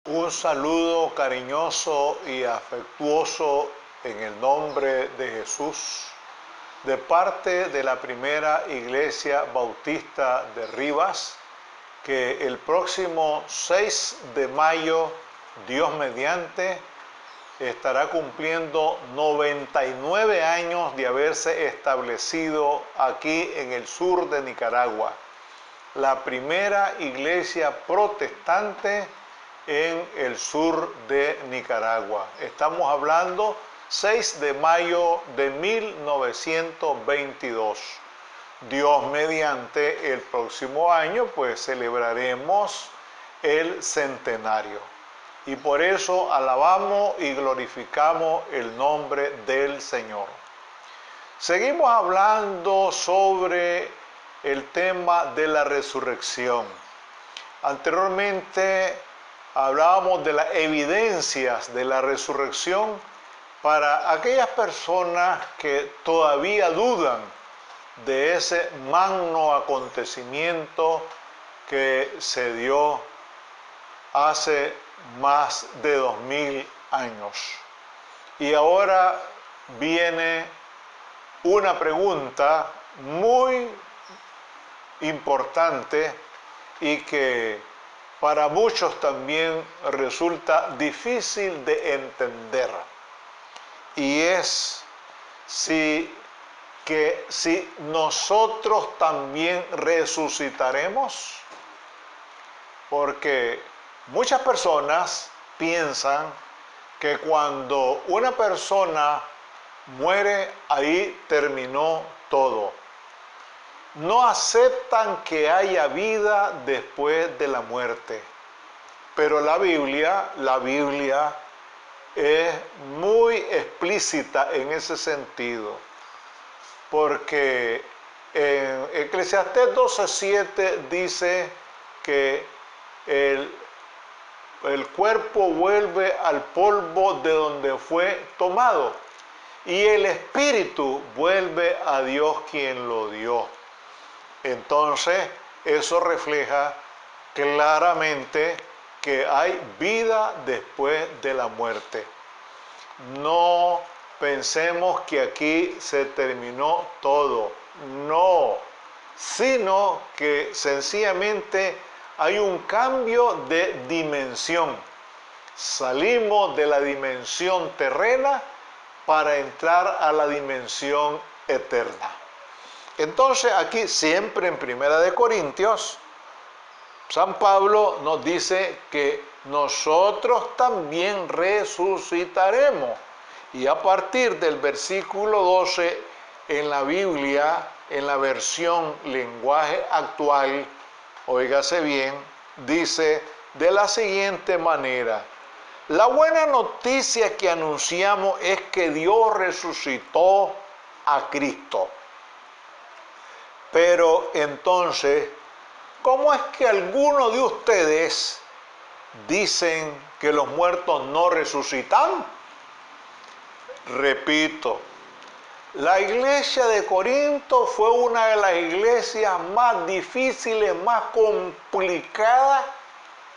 Un saludo cariñoso y afectuoso en el nombre de Jesús, de parte de la primera Iglesia Bautista de Rivas, que el próximo 6 de mayo, Dios mediante, estará cumpliendo 99 años de haberse establecido aquí en el sur de Nicaragua, la primera iglesia protestante en el sur de Nicaragua. Estamos hablando 6 de mayo de 1922. Dios mediante, el próximo año pues celebraremos el centenario. Y por eso alabamos y glorificamos el nombre del Señor. Seguimos hablando sobre el tema de la resurrección. Anteriormente hablábamos de las evidencias de la resurrección para aquellas personas que todavía dudan de ese magno acontecimiento que se dio hace más de 2000 años. Y ahora viene una pregunta muy importante y que para muchos también resulta difícil de entender, y es si nosotros también resucitaremos, porque muchas personas piensan que cuando una persona muere, ahí terminó todo. No aceptan que haya vida después de la muerte. Pero la Biblia es muy explícita en ese sentido. Porque en Eclesiastés 12:7 dice que el cuerpo vuelve al polvo de donde fue tomado, y el espíritu vuelve a Dios quien lo dio. Entonces, eso refleja claramente que hay vida después de la muerte. No pensemos que aquí se terminó todo, no, sino que sencillamente hay un cambio de dimensión. Salimos de la dimensión terrena para entrar a la dimensión eterna. Entonces aquí siempre en Primera de Corintios, San Pablo nos dice que nosotros también resucitaremos. Y a partir del versículo 12 en la Biblia, en la versión lenguaje actual, óigase bien, dice de la siguiente manera: la buena noticia que anunciamos es que Dios resucitó a Cristo. Pero entonces, ¿cómo es que algunos de ustedes dicen que los muertos no resucitan? Repito, la iglesia de Corinto fue una de las iglesias más difíciles, más complicadas,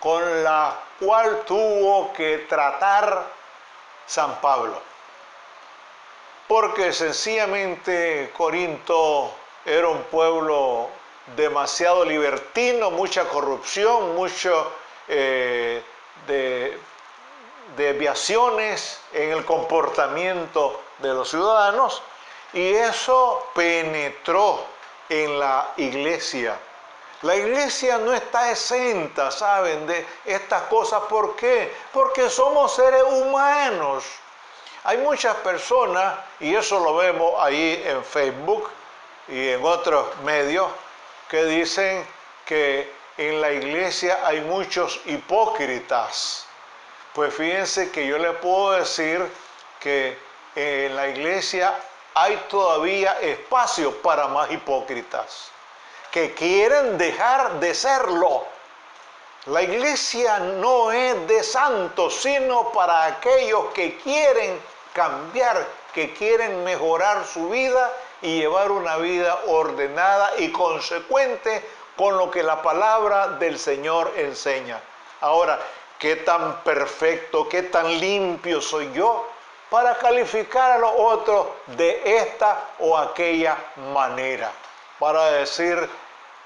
con la cual tuvo que tratar San Pablo. Porque sencillamente Corinto era un pueblo demasiado libertino, mucha corrupción, mucho desviaciones en el comportamiento de los ciudadanos, y eso penetró en la iglesia. La iglesia no está exenta, ¿saben?, de estas cosas. ¿Por qué? Porque somos seres humanos. Hay muchas personas, y eso lo vemos ahí en Facebook y en otros medios, que dicen que en la iglesia hay muchos hipócritas. Pues fíjense que yo les puedo decir que en la iglesia hay todavía espacio para más hipócritas, que quieren dejar de serlo. La iglesia no es de santos, sino para aquellos que quieren cambiar, que quieren mejorar su vida y llevar una vida ordenada y consecuente con lo que la palabra del Señor enseña. Ahora, qué tan perfecto, qué tan limpio soy yo para calificar a los otros de esta o aquella manera. Para decir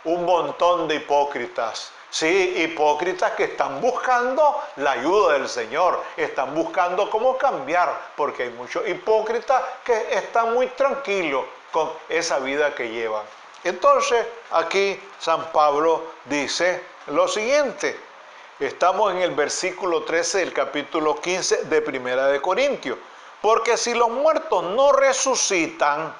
un montón de hipócritas. Sí, hipócritas que están buscando la ayuda del Señor, están buscando cómo cambiar, porque hay muchos hipócritas que están muy tranquilos con esa vida que llevan. Entonces, aquí San Pablo dice lo siguiente. Estamos en el versículo 13 del capítulo 15 de Primera de Corintios. Porque si los muertos no resucitan,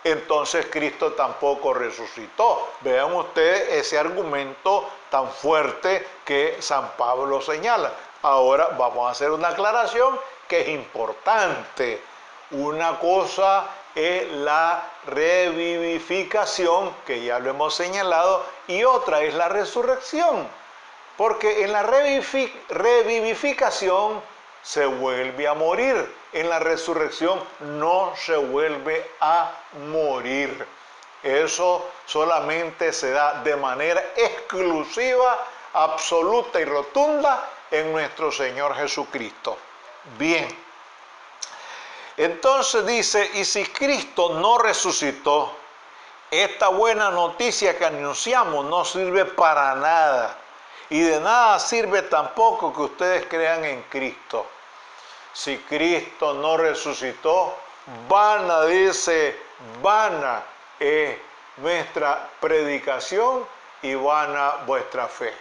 entonces Cristo tampoco resucitó. Vean ustedes ese argumento tan fuerte que San Pablo señala. Ahora vamos a hacer una aclaración que es importante. Una cosa es la revivificación, que ya lo hemos señalado, y otra es la resurrección. Porque en la revivificación se vuelve a morir. En la resurrección no se vuelve a morir. Eso solamente se da de manera exclusiva, absoluta y rotunda en nuestro Señor Jesucristo. Bien. Entonces dice, y si Cristo no resucitó, esta buena noticia que anunciamos no sirve para nada. Y de nada sirve tampoco que ustedes crean en Cristo. Si Cristo no resucitó, vana, dice, vana es nuestra predicación y vana vuestra fe.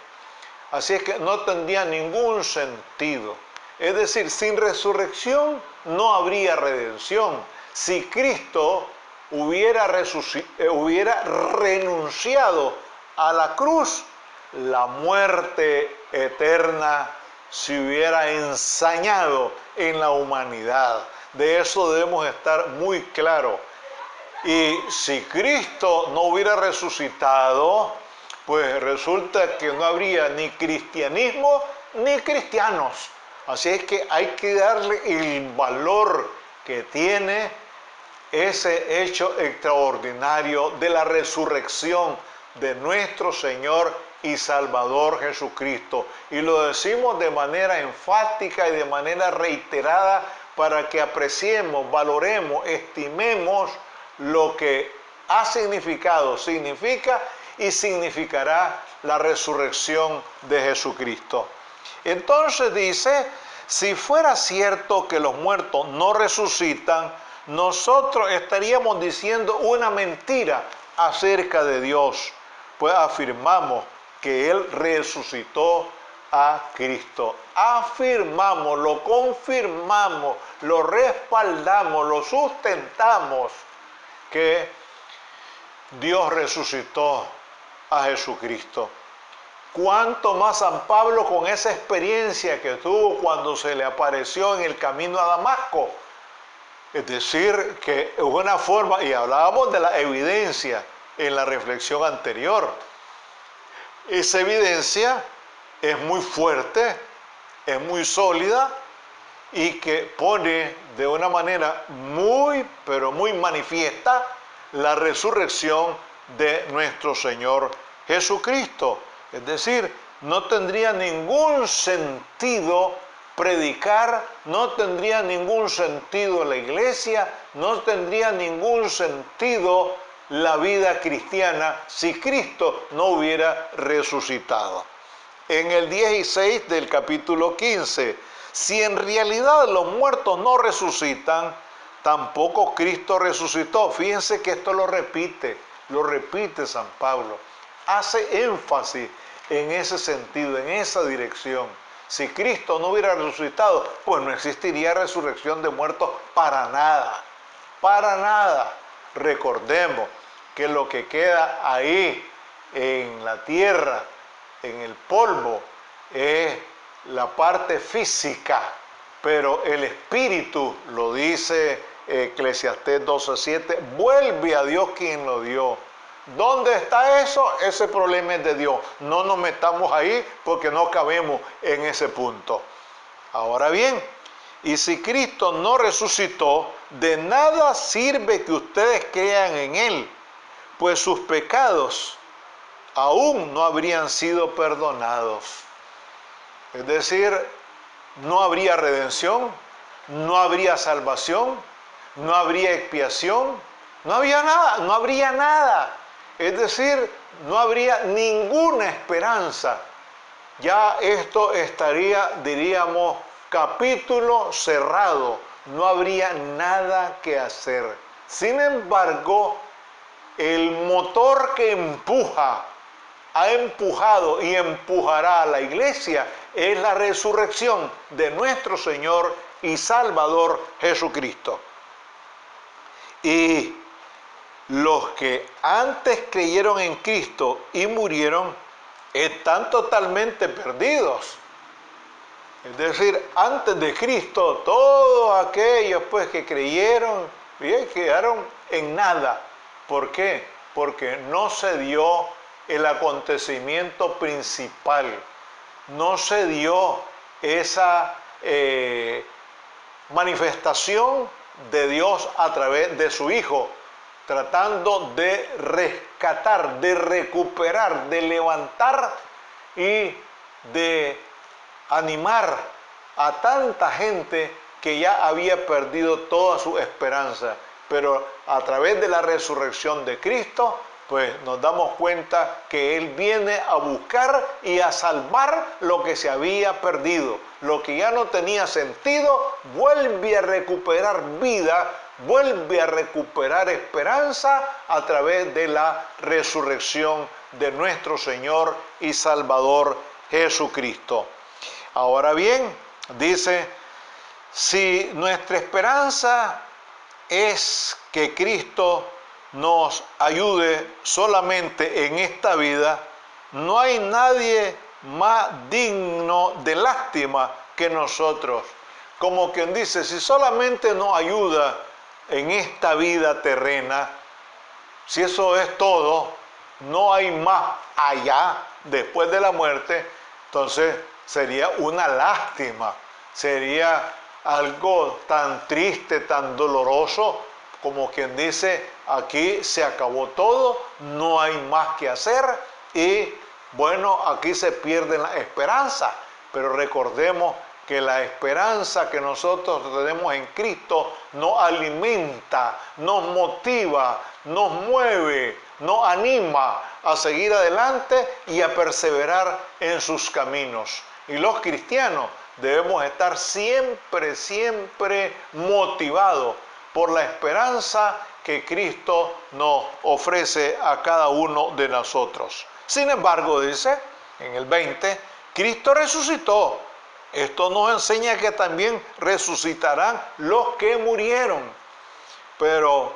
Así es que no tendría ningún sentido. Es decir, sin resurrección no habría redención. Si Cristo hubiera renunciado a la cruz, la muerte eterna se hubiera ensañado en la humanidad. De eso debemos estar muy claros. Y si Cristo no hubiera resucitado, pues resulta que no habría ni cristianismo ni cristianos. Así es que hay que darle el valor que tiene ese hecho extraordinario de la resurrección de nuestro Señor y Salvador Jesucristo. Y lo decimos de manera enfática y de manera reiterada para que apreciemos, valoremos, estimemos lo que ha significado, significa y significará la resurrección de Jesucristo. Entonces dice, si fuera cierto que los muertos no resucitan, nosotros estaríamos diciendo una mentira acerca de Dios, pues afirmamos que Él resucitó a Cristo. Afirmamos, lo confirmamos, lo respaldamos, lo sustentamos, que Dios resucitó a Jesucristo. Cuánto más San Pablo con esa experiencia que tuvo cuando se le apareció en el camino a Damasco. Es decir, que es una forma, y hablábamos de la evidencia en la reflexión anterior. Esa evidencia es muy fuerte, es muy sólida y que pone de una manera muy, pero muy manifiesta la resurrección de nuestro Señor Jesucristo. Es decir, no tendría ningún sentido predicar, no tendría ningún sentido la iglesia, no tendría ningún sentido la vida cristiana si Cristo no hubiera resucitado. En el 16 del capítulo 15, si en realidad los muertos no resucitan, tampoco Cristo resucitó. Fíjense que esto lo repite San Pablo. Hace énfasis en ese sentido, en esa dirección. Si Cristo no hubiera resucitado, pues no existiría resurrección de muertos para nada. Para nada. Recordemos que lo que queda ahí en la tierra, en el polvo, es la parte física, pero el espíritu, lo dice Eclesiastés 12:7, vuelve a Dios quien lo dio. ¿Dónde está eso? Ese problema es de Dios. No nos metamos ahí porque no cabemos en ese punto. Ahora bien, y si Cristo no resucitó, de nada sirve que ustedes crean en Él, pues sus pecados aún no habrían sido perdonados. Es decir, no habría redención, no habría salvación, no habría expiación, no había nada, no habría nada. Es decir, no habría ninguna esperanza. Ya esto estaría, diríamos, capítulo cerrado. No habría nada que hacer. Sin embargo, el motor que ha empujado y empujará a la iglesia es la resurrección de nuestro Señor y Salvador Jesucristo. Y los que antes creyeron en Cristo y murieron están totalmente perdidos. Es decir, antes de Cristo, todos aquellos pues que creyeron bien, quedaron en nada. ¿Por qué? Porque no se dio el acontecimiento principal, no se dio esa manifestación de Dios a través de su Hijo, tratando de rescatar, de recuperar, de levantar y de animar a tanta gente que ya había perdido toda su esperanza. Pero a través de la resurrección de Cristo, pues nos damos cuenta que Él viene a buscar y a salvar lo que se había perdido. Lo que ya no tenía sentido, vuelve a recuperar vida, vuelve a recuperar esperanza a través de la resurrección de nuestro Señor y Salvador Jesucristo. Ahora bien, dice, si nuestra esperanza es que Cristo nos ayude solamente en esta vida, no hay nadie más digno de lástima que nosotros. Como quien dice, si solamente nos ayuda en esta vida terrena, si eso es todo, no hay más allá, después de la muerte, entonces sería una lástima, sería algo tan triste, tan doloroso, como quien dice, aquí se acabó todo, no hay más que hacer y bueno, aquí se pierde la esperanza. Pero recordemos que la esperanza que nosotros tenemos en Cristo nos alimenta, nos motiva, nos mueve, nos anima a seguir adelante y a perseverar en sus caminos. Y los cristianos debemos estar siempre, siempre motivados por la esperanza que Cristo nos ofrece a cada uno de nosotros. Sin embargo, dice en el 20, Cristo resucitó. Esto nos enseña que también resucitarán los que murieron. Pero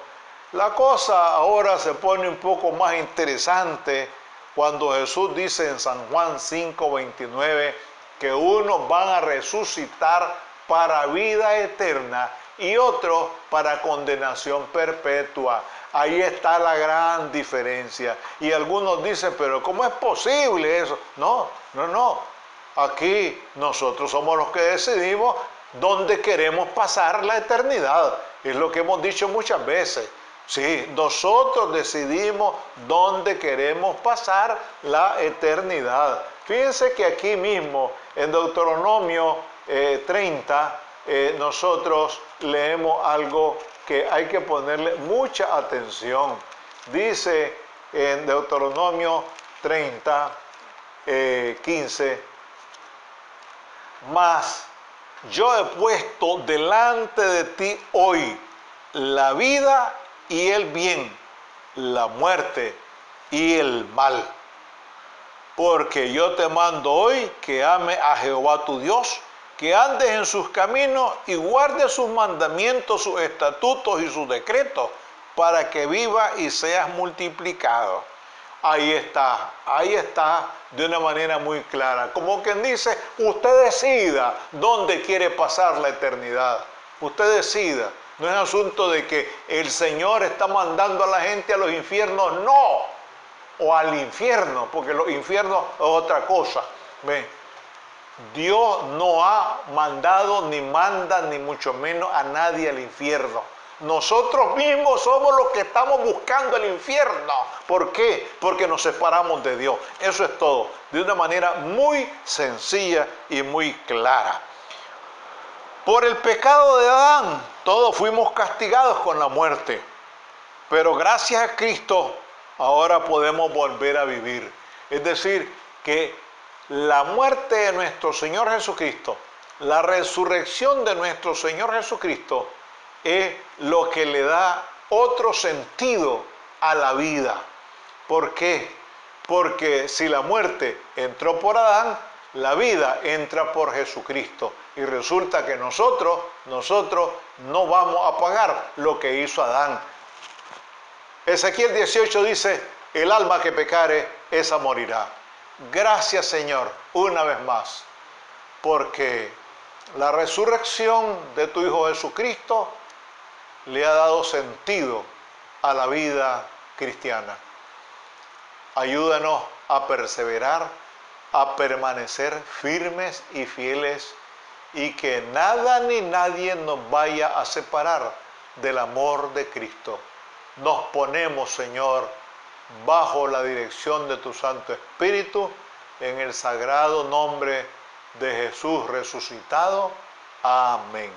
la cosa ahora se pone un poco más interesante cuando Jesús dice en San Juan 5:29 que unos van a resucitar para vida eterna y otros para condenación perpetua. Ahí está la gran diferencia. Y algunos dicen, pero ¿cómo es posible eso? No. Aquí nosotros somos los que decidimos dónde queremos pasar la eternidad. Es lo que hemos dicho muchas veces. Sí, nosotros decidimos dónde queremos pasar la eternidad. Fíjense que aquí mismo, en Deuteronomio 30, nosotros leemos algo que hay que ponerle mucha atención. Dice en Deuteronomio 30, 15, mas yo he puesto delante de ti hoy la vida y el bien, la muerte y el mal. Porque yo te mando hoy que ames a Jehová tu Dios, que andes en sus caminos y guardes sus mandamientos, sus estatutos y sus decretos, para que vivas y seas multiplicado. Ahí está de una manera muy clara. Como quien dice, usted decida dónde quiere pasar la eternidad. Usted decida. No es asunto de que el Señor está mandando a la gente a los infiernos, no. O al infierno, porque los infiernos es otra cosa. ¿Ve? Dios no ha mandado, ni manda, ni mucho menos a nadie al infierno. Nosotros mismos somos los que estamos buscando el infierno. ¿Por qué? Porque nos separamos de Dios. Eso es todo. De una manera muy sencilla y muy clara. Por el pecado de Adán, todos fuimos castigados con la muerte. Pero gracias a Cristo, ahora podemos volver a vivir. Es decir, que la muerte de nuestro Señor Jesucristo, la resurrección de nuestro Señor Jesucristo, es lo que le da otro sentido a la vida. ¿Por qué? Porque si la muerte entró por Adán, la vida entra por Jesucristo. Y resulta que nosotros no vamos a pagar lo que hizo Adán. Ezequiel 18 dice, el alma que pecare, esa morirá. Gracias, Señor, una vez más, porque la resurrección de tu Hijo Jesucristo le ha dado sentido a la vida cristiana. Ayúdanos a perseverar, a permanecer firmes y fieles, y que nada ni nadie nos vaya a separar del amor de Cristo. Nos ponemos, Señor, bajo la dirección de tu Santo Espíritu, en el sagrado nombre de Jesús resucitado. Amén.